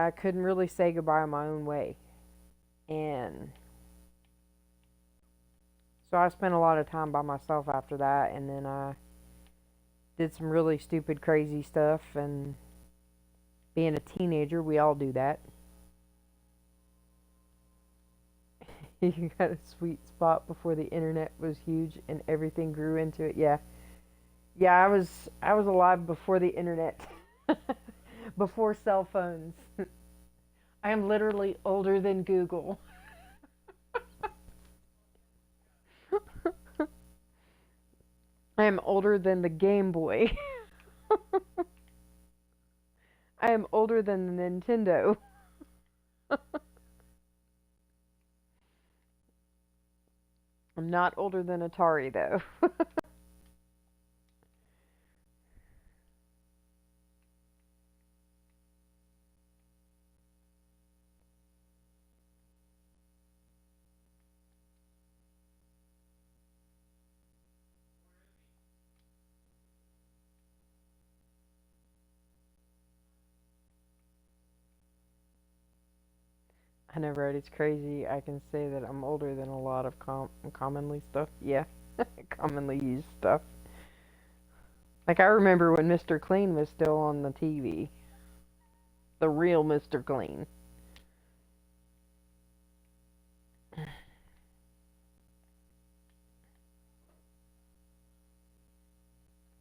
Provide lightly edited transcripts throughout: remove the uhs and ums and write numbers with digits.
I couldn't really say goodbye my own way. And so I spent a lot of time by myself after that, and then I did some really stupid, crazy stuff. And being a teenager, we all do that. You got a sweet spot before the internet was huge and everything grew into it. Yeah. Yeah, I was alive before the internet. Before cell phones. I am literally older than Google. I am older than the Game Boy. I am older than the Nintendo. I'm not older than Atari though. I know, right? It's crazy. I can say that I'm older than a lot of commonly stuff. Yeah, commonly used stuff. Like I remember when Mr. Clean was still on the TV, the real Mr. Clean.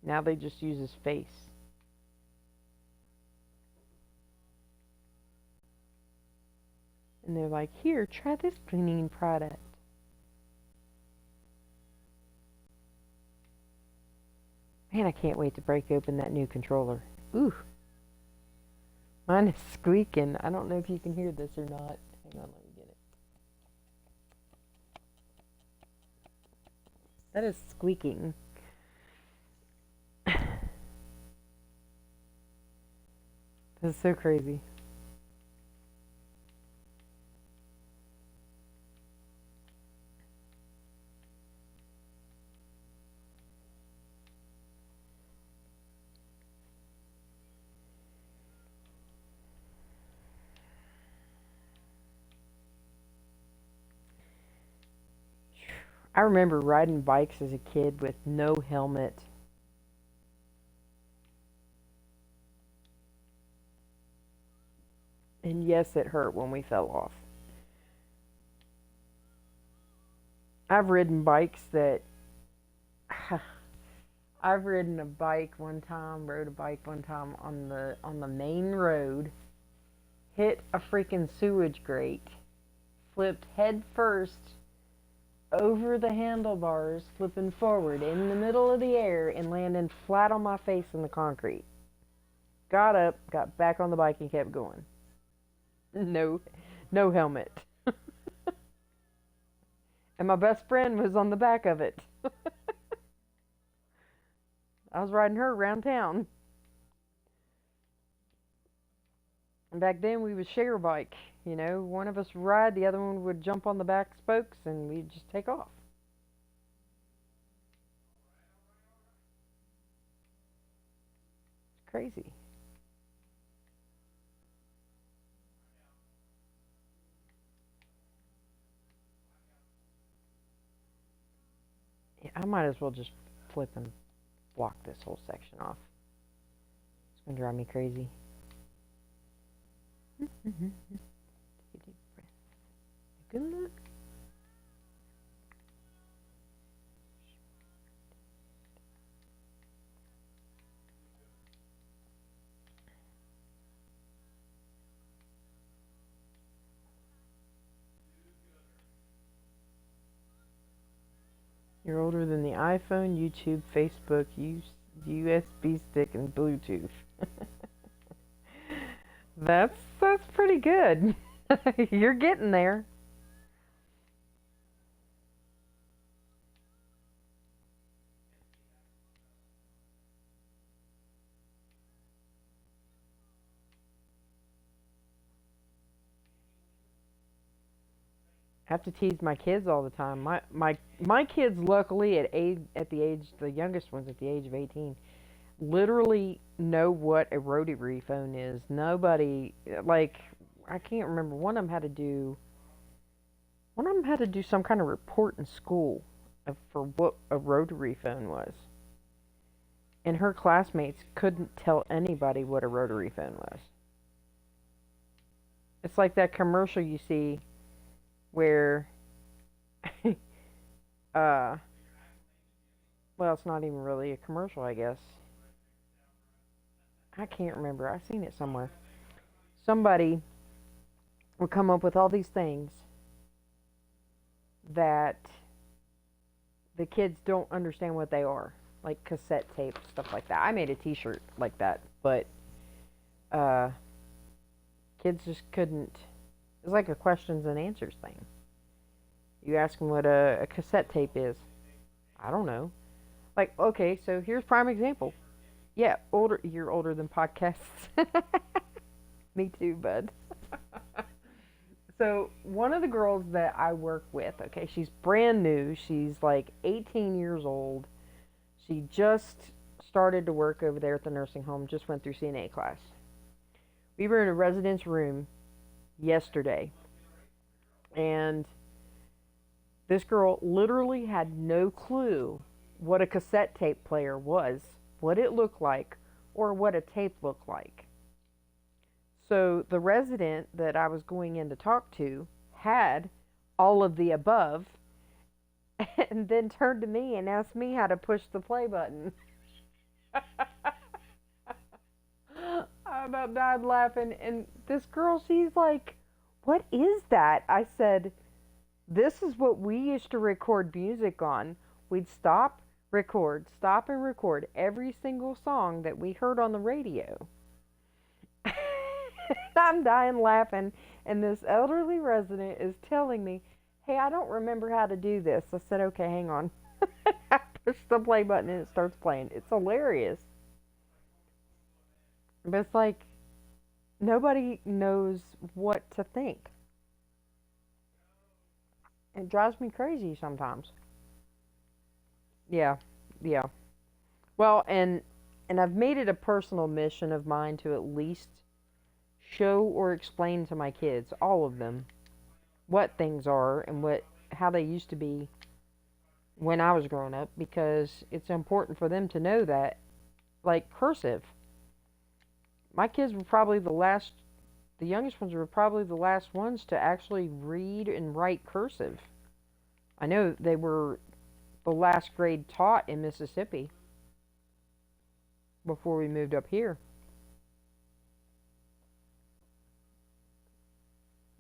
Now they just use his face. And they're like, here, try this cleaning product. Man, I can't wait to break open that new controller. Ooh, mine is squeaking. I don't know if you can hear this or not. Hang on, let me get it. That is squeaking. That's so crazy. I remember riding bikes as a kid with no helmet. And yes, it hurt when we fell off. I've ridden bikes that I've ridden a bike one time, rode a bike one time on the main road, hit a freaking sewage grate, flipped head first over the handlebars, flipping forward in the middle of the air and landing flat on my face in the concrete. Got up, got back on the bike and kept going. No, no helmet. And my best friend was on the back of it. I was riding her around town. And back then we would share a bike. You know, one of us would ride, the other one would jump on the back spokes, and we'd just take off. It's crazy. Yeah, I might as well just flip and block this whole section off. It's gonna drive me crazy. Take a deep breath. Good luck. You're older than the iPhone, YouTube, Facebook, USB stick, and Bluetooth. That's pretty good. You're getting there. I have to tease my kids all the time. My kids, luckily, at the age, the youngest ones at the age of 18, literally know what a rotary phone is. Nobody, like, I can't remember. One of them had to do some kind of report in school for what a rotary phone was. And her classmates couldn't tell anybody what a rotary phone was. It's like that commercial you see where, uh, well, it's not even really a commercial, I guess. I can't remember. I've seen it somewhere. Somebody would come up with all these things that the kids don't understand what they are, like cassette tape, stuff like that. I made a T-shirt like that, but uh, kids just couldn't. It's like a questions and answers thing. You ask them what a cassette tape is. I don't know. Like, okay, so here's prime example. Yeah, older. You're older than podcasts. Me too, bud. So one of the girls that I work with, okay, she's brand new. She's like 18 years old. She just started to work over there at the nursing home. Just went through CNA class. We were in a residence room yesterday, and this girl literally had no clue what a cassette tape player was, what it looked like, or what a tape looked like. So the resident that I was going in to talk to had all of the above and then turned to me and asked me how to push the play button. I about died laughing. And this girl, she's like, "What is that?" I said, "This is what we used to record music on. We'd stop and record every single song that we heard on the radio." I'm dying laughing, and this elderly resident is telling me, "Hey, I don't remember how to do this." I said, "Okay, hang on." I push the play button and it starts playing. It's hilarious. But it's like nobody knows what to think. It drives me crazy sometimes. Yeah, yeah. Well, and I've made it a personal mission of mine to at least show or explain to my kids, all of them, what things are and what how they used to be when I was growing up, because it's important for them to know that, like cursive. My kids were probably the youngest ones were probably the last ones to actually read and write cursive. I know they were the last grade taught in Mississippi before we moved up here.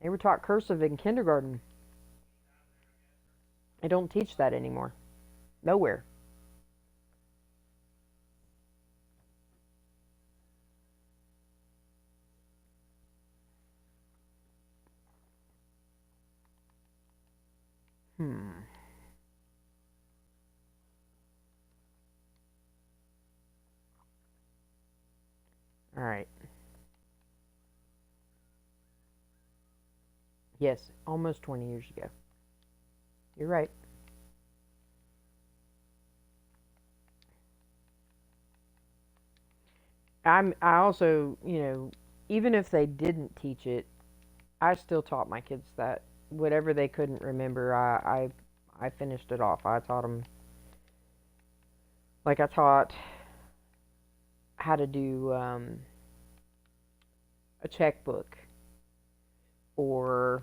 They were taught cursive in kindergarten. They don't teach that anymore. Nowhere. Hmm. All right. Yes, almost 20 years ago. You're right. I also, even if they didn't teach it, I still taught my kids that whatever they couldn't remember, I finished it off. I taught them, like I taught how to do a checkbook, or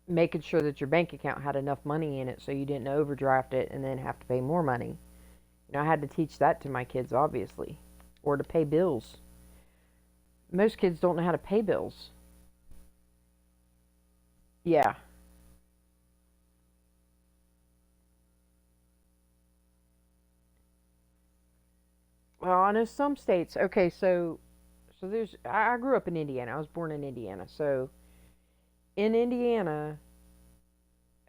making sure that your bank account had enough money in it so you didn't overdraft it and then have to pay more money. I had to teach that to my kids, obviously, or to pay bills. Most kids don't know how to pay bills. Yeah. Well, I know some states. Okay, so there's. I grew up in Indiana. I was born in Indiana. So in Indiana,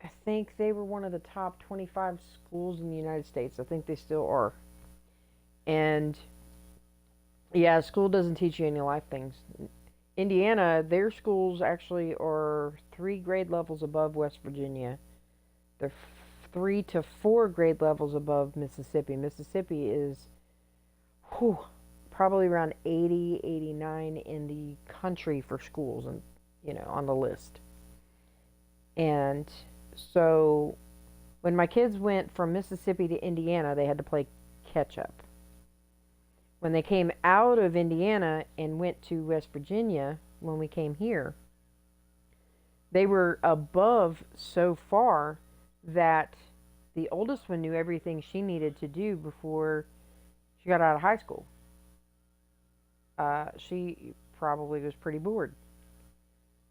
I think they were one of the top 25 schools in the United States. I think they still are. And yeah, school doesn't teach you any life things. Indiana, their schools actually are 3 grade levels above West Virginia. They're 3 to 4 grade levels above Mississippi. Mississippi is, whew, probably around 80, 89 in the country for schools, and on the list. And so when my kids went from Mississippi to Indiana, they had to play catch up. When they came out of Indiana and went to West Virginia, when we came here, they were above so far that the oldest one knew everything she needed to do before she got out of high school. She probably was pretty bored.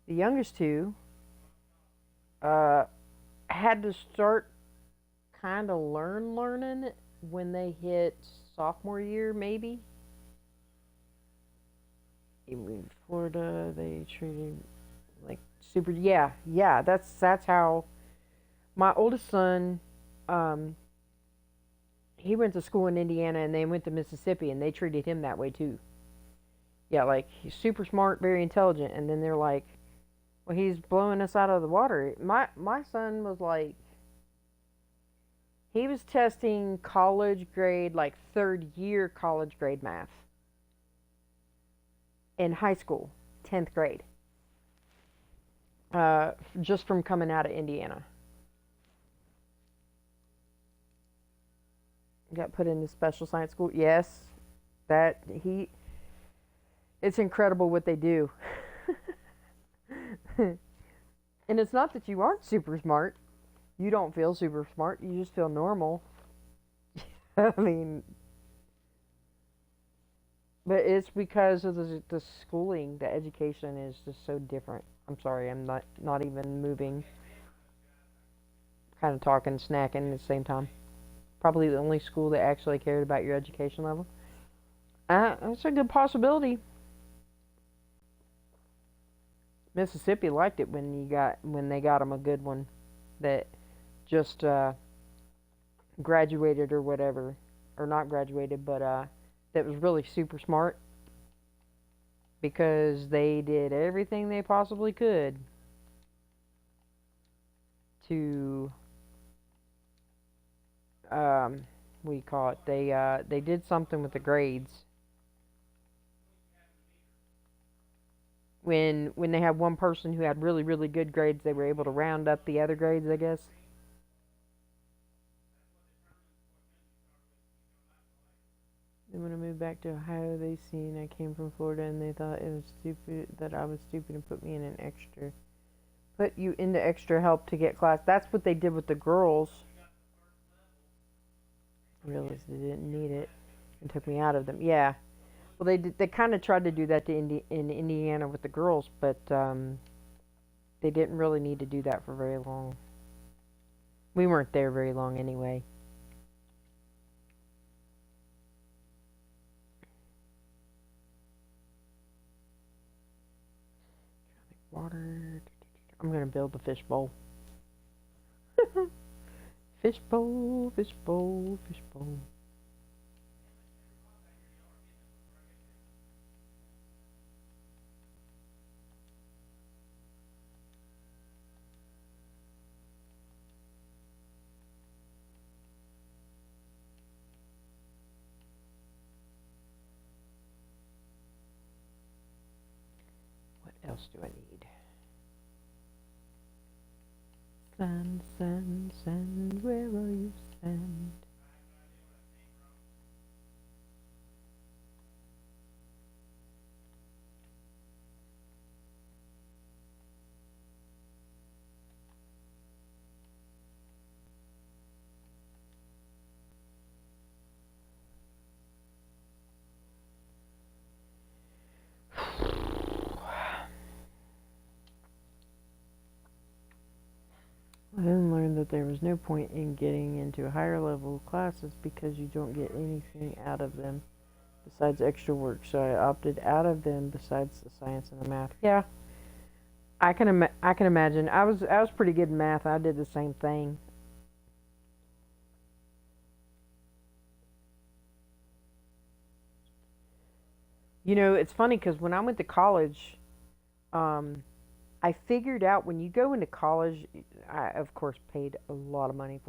The youngest two uh, had to start kind of learning when they hit sophomore year, maybe. In Florida, they treated like super. Yeah, yeah. That's how my oldest son. Um, he went to school in Indiana, and they went to Mississippi, and they treated him that way too. Yeah, like he's super smart, very intelligent, and then they're like, "Well, he's blowing us out of the water." My son was like, he was testing college grade, like third year college grade math in high school, 10th grade, just from coming out of Indiana. Got put into special science school. Yes, that he. It's incredible what they do. And it's not that you aren't super smart. You don't feel super smart. You just feel normal. I mean, but it's because of the schooling. The education is just so different. I'm sorry. I'm not even moving. Kind of talking, snacking at the same time. Probably the only school that actually cared about your education level. That's a good possibility. Mississippi liked it when they got them a good one that just graduated or whatever, or not graduated, but that was really super smart because they did everything they possibly could to what do you call it? They did something with the grades. When they had one person who had really really good grades, they were able to round up the other grades, I guess. Then when I moved back to Ohio, they seen I came from Florida and they thought it was stupid that I was stupid and put you into extra help to get class. That's what they did with the girls. I realized they didn't need it and took me out of them. Yeah. Well, they kind of tried to do that in Indiana with the girls, but they didn't really need to do that for very long. We weren't there very long anyway. Water. I'm gonna build the fish bowl. Fish bowl, fish bowl, fish bowl. What else do I need? Sand, sand, sand, where are you, sand? I then learned that there was no point in getting into higher level classes because you don't get anything out of them besides extra work. So I opted out of them besides the science and the math. Yeah, I can imagine. I was pretty good in math. I did the same thing. It's funny because when I went to college, um, I figured out when you go into college, I of course paid a lot of money